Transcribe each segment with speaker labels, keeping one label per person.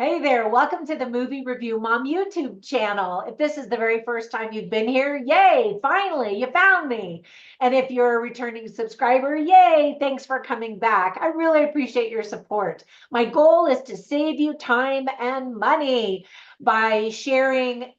Speaker 1: Hey there, welcome to the Movie Review Mom YouTube channel. If this is the very first time you've been here, yay, finally, you found me. And if you're a returning subscriber, yay, thanks for coming back. I really appreciate your support. My goal is to save you time and money by sharing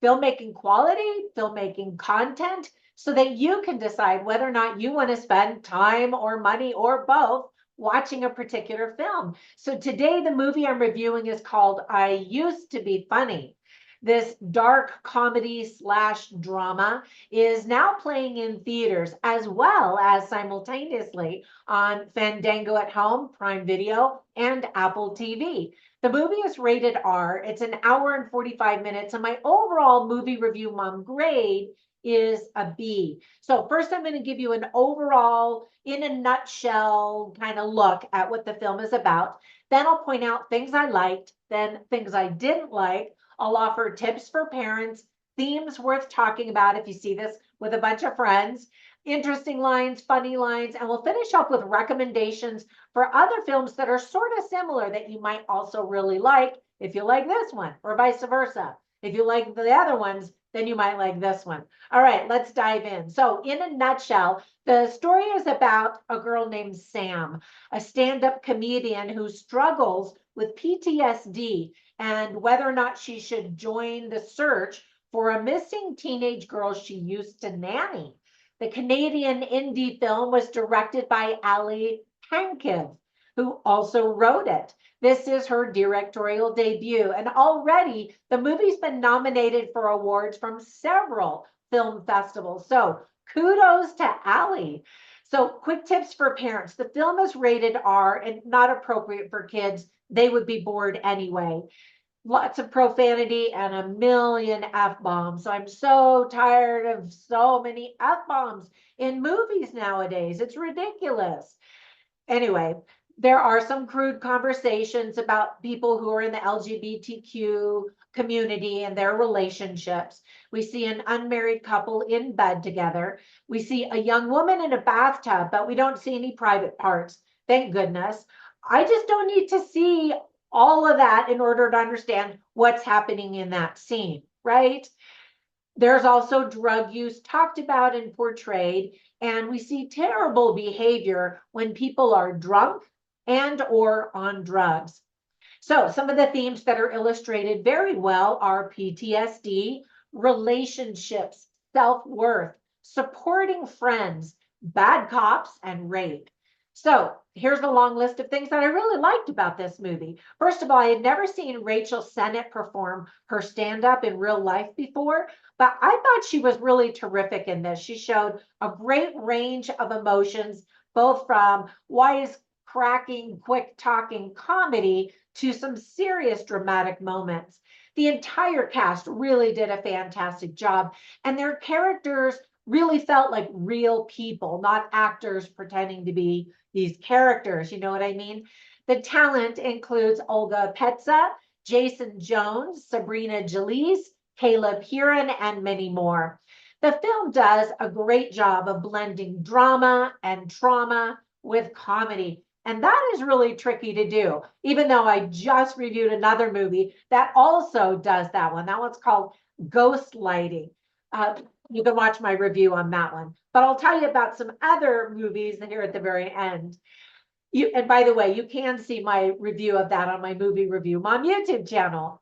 Speaker 1: filmmaking quality, filmmaking content, so that you can decide whether or not you want to spend time or money or both watching a particular film. So today, the movie I'm reviewing is called I Used to Be Funny. This dark comedy slash drama is now playing in theaters as well as simultaneously on Fandango at Home, Prime Video, and Apple TV. The movie is rated R. It's an hour and 45 minutes, and my overall movie review mom grade is a B. So first I'm going to give you an overall, in a nutshell, kind of look at what the film is about. Then I'll point out things I liked, then things I didn't like. I'll offer tips for parents, themes worth talking about if you see this with a bunch of friends, interesting lines, funny lines, and we'll finish up with recommendations for other films that are sort of similar that you might also really like if you like this one, or vice versa. If you like the other ones, then you might like this one. All right, let's dive in. So in a nutshell, the story is about a girl named Sam, a stand-up comedian who struggles with PTSD and whether or not she should join the search for a missing teenage girl she used to nanny. The Canadian indie film was directed by Ali Pankiv, who also wrote it. This is her directorial debut, and already the movie's been nominated for awards from several film festivals. So kudos to Ali. So quick tips for parents. The film is rated R and not appropriate for kids. They would be bored anyway. Lots of profanity and a million F-bombs. So I'm so tired of so many F-bombs in movies nowadays. It's ridiculous. Anyway, there are some crude conversations about people who are in the LGBTQ community and their relationships. We see an unmarried couple in bed together. We see a young woman in a bathtub, but we don't see any private parts. Thank goodness. I just don't need to see all of that in order to understand what's happening in that scene, right? There's also drug use talked about and portrayed, and we see terrible behavior when people are drunk and or on drugs. So some of the themes that are illustrated very well are PTSD, relationships, self-worth, supporting friends, bad cops, and rape. So here's a long list of things that I really liked about this movie. First of all, I had never seen Rachel Sennett perform her stand-up in real life before, but I thought she was really terrific in this. She showed a great range of emotions, both from wise, cracking, quick talking comedy to some serious dramatic moments. The entire cast really did a fantastic job, and their characters really felt like real people, not actors pretending to be these characters. You know what I mean? The talent includes Olga Petza, Jason Jones, Sabrina Jalise, Caleb Huron, and many more. The film does a great job of blending drama and trauma with comedy. And that is really tricky to do, even though I just reviewed another movie that also does that one. That one's called Ghostlighting. You can watch my review on that one. But I'll tell you about some other movies here at the very end. And by the way, you can see my review of that on my Movie Review Mom YouTube channel.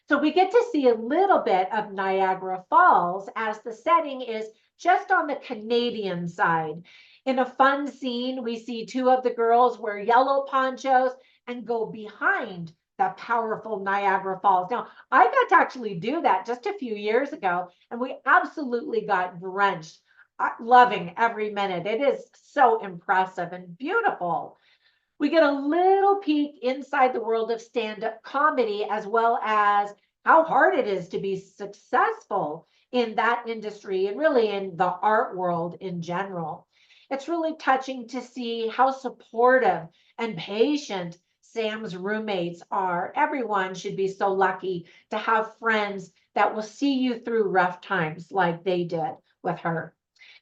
Speaker 1: So we get to see a little bit of Niagara Falls as the setting is just on the Canadian side. In a fun scene, we see two of the girls wear yellow ponchos and go behind the powerful Niagara Falls. Now, I got to actually do that just a few years ago, and we absolutely got drenched, loving every minute. It is so impressive and beautiful. We get a little peek inside the world of stand-up comedy, as well as how hard it is to be successful in that industry and really in the art world in general. It's really touching to see how supportive and patient Sam's roommates are. Everyone should be so lucky to have friends that will see you through rough times like they did with her.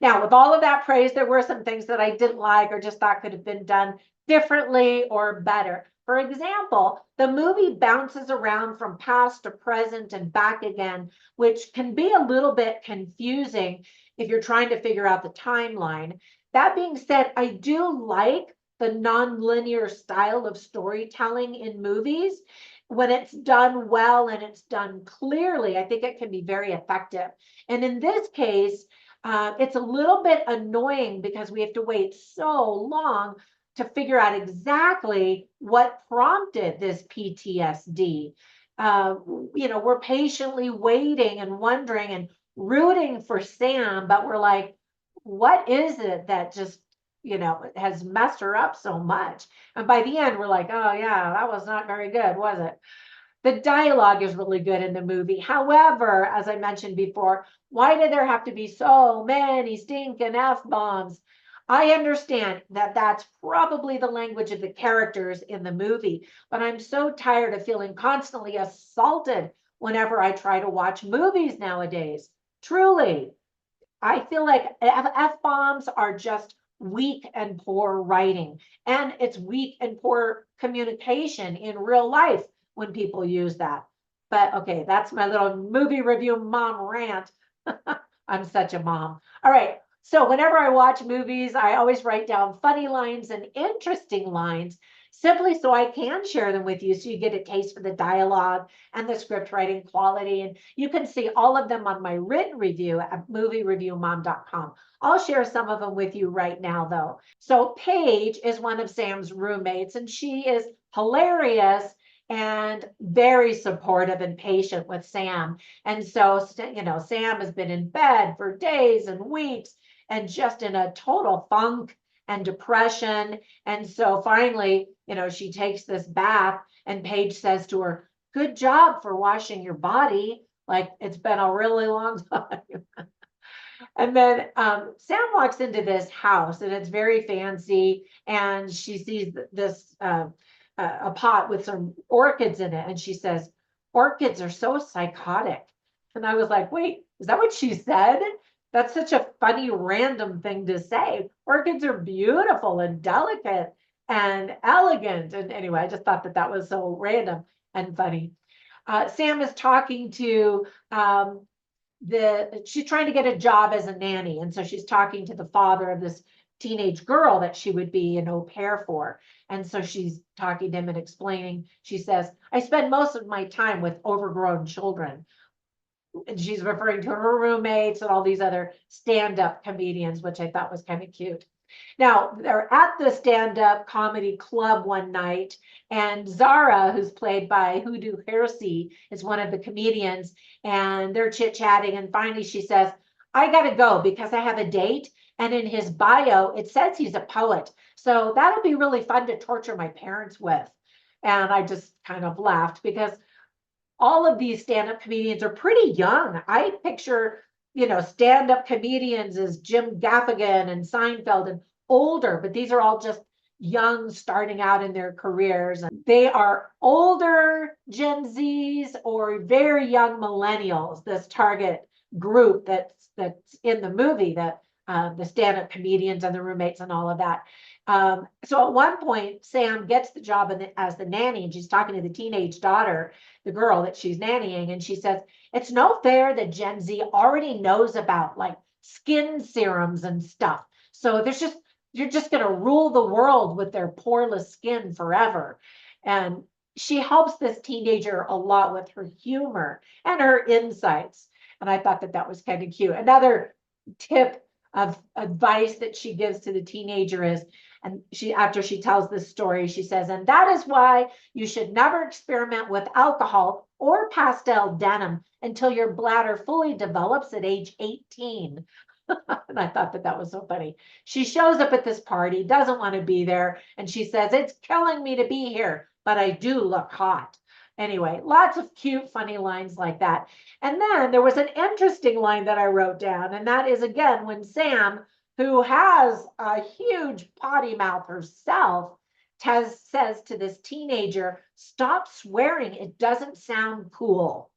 Speaker 1: Now, with all of that praise, there were some things that I didn't like or just thought could have been done differently or better. For example, the movie bounces around from past to present and back again, which can be a little bit confusing if you're trying to figure out the timeline. That being said, I do like the nonlinear style of storytelling in movies. When it's done well and it's done clearly, I think it can be very effective. And in this case, it's a little bit annoying because we have to wait so long to figure out exactly what prompted this PTSD. We're patiently waiting and wondering and rooting for Sam, but we're like, what is it that just, has messed her up so much? And by the end, we're like, oh, yeah, that was not very good, was it? The dialogue is really good in the movie. However, as I mentioned before, why did there have to be so many stinking F-bombs? I understand that that's probably the language of the characters in the movie, but I'm so tired of feeling constantly assaulted whenever I try to watch movies nowadays. Truly, I feel like F-bombs are just weak and poor writing, and it's weak and poor communication in real life when people use that. But okay, that's my little movie review mom rant. I'm such a mom. All right. So whenever I watch movies, I always write down funny lines and interesting lines simply so I can share them with you so you get a taste for the dialogue and the script writing quality. And you can see all of them on my written review at moviereviewmom.com. I'll share some of them with you right now, though. So Paige is one of Sam's roommates, and she is hilarious and very supportive and patient with Sam. And so, Sam has been in bed for days and weeks and just in a total funk and depression. And so finally, she takes this bath and Paige says to her, good job for washing your body. Like it's been a really long time. And then Sam walks into this house and it's very fancy. And she sees this a pot with some orchids in it. And she says, orchids are so psychotic. And I was like, wait, is that what she said? That's such a funny, random thing to say. Orchids are beautiful and delicate and elegant. And anyway, I just thought that was so random and funny. Sam is talking to she's trying to get a job as a nanny. And so she's talking to the father of this teenage girl that she would be an au pair for. And so she's talking to him and explaining, she says, I spend most of my time with overgrown children. And she's referring to her roommates and all these other stand-up comedians, which I thought was kind of cute. Now, they're at the stand-up comedy club one night, and Zara, who's played by Hoodoo Hersey, is one of the comedians, and they're chit-chatting, and finally she says, I gotta go because I have a date, and in his bio, it says he's a poet. So that'll be really fun to torture my parents with. And I just kind of laughed because all of these stand-up comedians are pretty young. I picture, stand-up comedians as Jim Gaffigan and Seinfeld and older, but these are all just young, starting out in their careers. And they are older Gen Zs or very young millennials, this target group that's in the movie, that the stand-up comedians and the roommates and all of that. So at one point, Sam gets the job as the nanny, and she's talking to the teenage daughter, the girl that she's nannying, and she says, it's no fair that Gen Z already knows about like skin serums and stuff. So you're just going to rule the world with their poreless skin forever. And she helps this teenager a lot with her humor and her insights. And I thought that was kind of cute. Another tip of advice that she gives to the teenager is, and after she tells this story, she says, and that is why you should never experiment with alcohol or pastel denim until your bladder fully develops at age 18. And I thought that was so funny. She shows up at this party, doesn't want to be there, and she says, it's killing me to be here, but I do look hot. Anyway, lots of cute, funny lines like that. And then there was an interesting line that I wrote down, and that is, again, when Sam, who has a huge potty mouth herself, says to this teenager, stop swearing, it doesn't sound cool.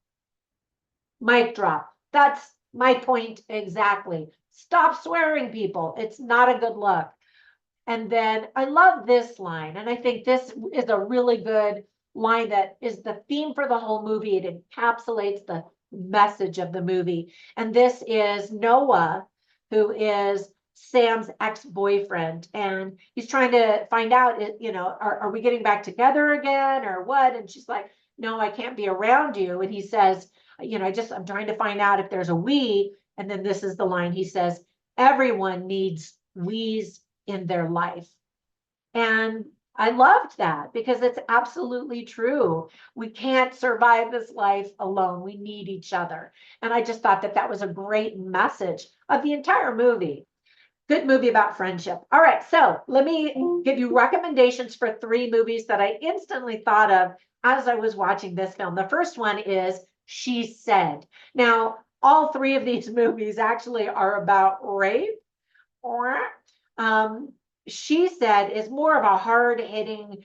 Speaker 1: Mic drop. That's my point exactly. Stop swearing, people. It's not a good look. And then I love this line. And I think this is a really good line that is the theme for the whole movie. It encapsulates the message of the movie. And this is Noah, who is Sam's ex-boyfriend. And he's trying to find out, are we getting back together again or what? And she's like, no, I can't be around you. And he says, I'm trying to find out if there's a we. And then this is the line he says, everyone needs we's in their life. And I loved that because it's absolutely true. We can't survive this life alone. We need each other. And I just thought that that was a great message of the entire movie. Good movie about friendship. All right, so let me give you recommendations for 3 movies that I instantly thought of as I was watching this film. The first one is She Said. Now, all 3 of these movies actually are about rape. She Said is more of a hard-hitting,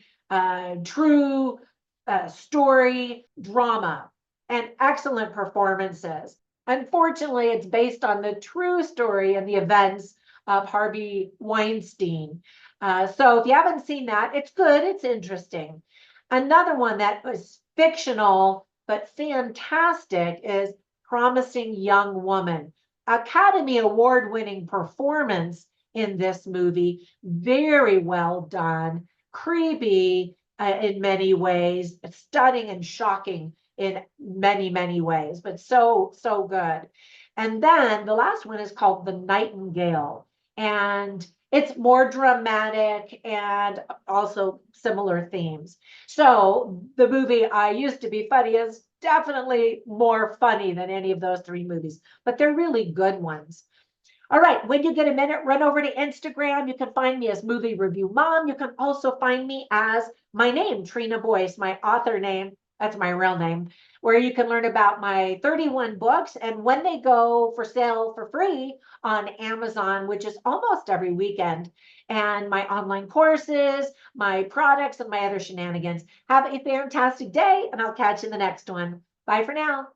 Speaker 1: true story drama and excellent performances. Unfortunately, it's based on the true story and the events of Harvey Weinstein. So if you haven't seen that, it's good, it's interesting. Another one that was fictional but fantastic is Promising Young Woman. Academy Award-winning performance in this movie. Very well done, creepy in many ways, stunning and shocking in many, many ways, but so, so good. And then the last one is called The Nightingale. And it's more dramatic and also similar themes. So the movie I Used to Be Funny is definitely more funny than any of those 3 movies, but they're really good ones. All right, when you get a minute, run over to Instagram. You can find me as Movie Review Mom. You can also find me as my name, Trina Boice, my author name. That's my real name, where you can learn about my 31 books and when they go for sale for free on Amazon, which is almost every weekend, and my online courses, my products, and my other shenanigans. Have a fantastic day, and I'll catch you in the next one. Bye for now.